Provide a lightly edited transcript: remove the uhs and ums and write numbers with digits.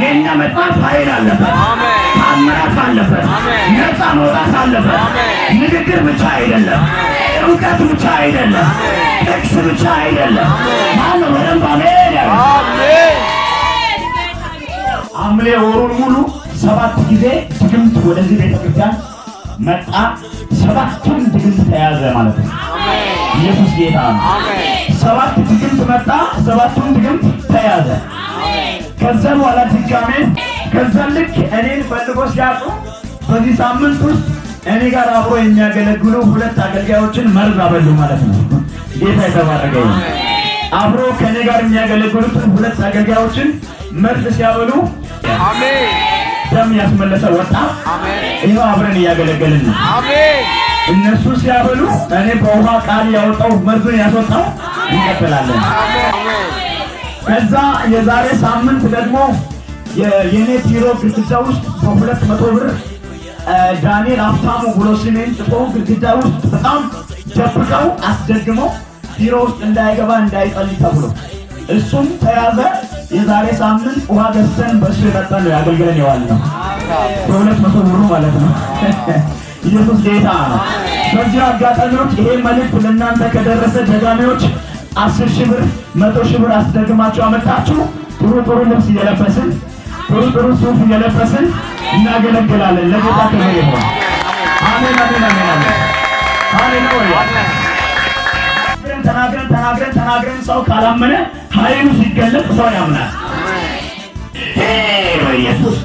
የኛ መጽሐፍ ኃይል አለበት። ታምራት አለበት። ነፃ መውጣት አለበት። ንግግር ብቻ አይደለም፣ እውቀት ብቻ አይደለም፣ ጥቅስ ብቻ አይደለም። ማነው በደንብ አሜን ያለ? ሐምሌ ወሩን ሙሉ 7 ጊዜ ድግምት ወደዚህ ቤተክርስቲያን መጣ። 7ቱም ድግምት ተያዘ ማለት ነው። ኢየሱስ ጌታ ነው። 7 ድግምት መጣ፣ 7ቱም ድግምት ተያዘ። ከዛ በኋላ ድጋሜ ከዛ ልክ እኔን ፈልጎ ሲያጡ በዚህ ሳምንት ውስጥ እኔ ጋር አብሮ የሚያገለግሉ 2 አገልጋዮችን መርዝ አበሉ ማለት ነው። ጌታ የተባረከ ይሁን። አብሮ ከኔ ጋር የሚያገለግሉትን 2 አገልጋዮችን መርዝ ሲያበሉ አሜን፣ ደም ያስመለሰ ወጣ። አሜን። ይሄው አብረን እያገለገልን ነው። አሜን። እነሱ ሲያበሉ እኔ በውሃ ቃል ያወጣው መርዙን ያስወጣው እንቀጥላለን። አሜን። ከዛ የዛሬ ሳምንት ደግሞ የኔ ቢሮ ግድግዳ ውስጥ በ200 ብር ዳንኤል አፍታሙ ብሎ ስሜን ጽፎ ግድግዳ ውስጥ በጣም ደብቀው አስደግመው ቢሮ ውስጥ እንዳይገባ እንዳይጸልይ ተብሎ እሱም ተያዘ። የዛሬ ሳምንት ውሃ ገዝተን በእሱ የጠጣን ነው ያገልግለን የዋልነው በ200 ብሩ ማለት ነው። ኢየሱስ ጌታ ነው። በዚህ አጋጣሚዎች ይሄ መልእክት ለእናንተ ከደረሰ ደጋሚዎች 10,000 ብር 100,000 ብር አስደግማችሁ አመጣችሁ ጥሩ ልብስ እየለበስን ጥሩ ሱፍ እየለበስን እናገለግላለን። ለጌታ ክብር ይሁን። አሜን አሜን አሜን። ሃሌሉያ። ተናግረን ሰው ካላመነ ኃይሉ ሲገለጥ ሰው ያምናል። ኢየሱስ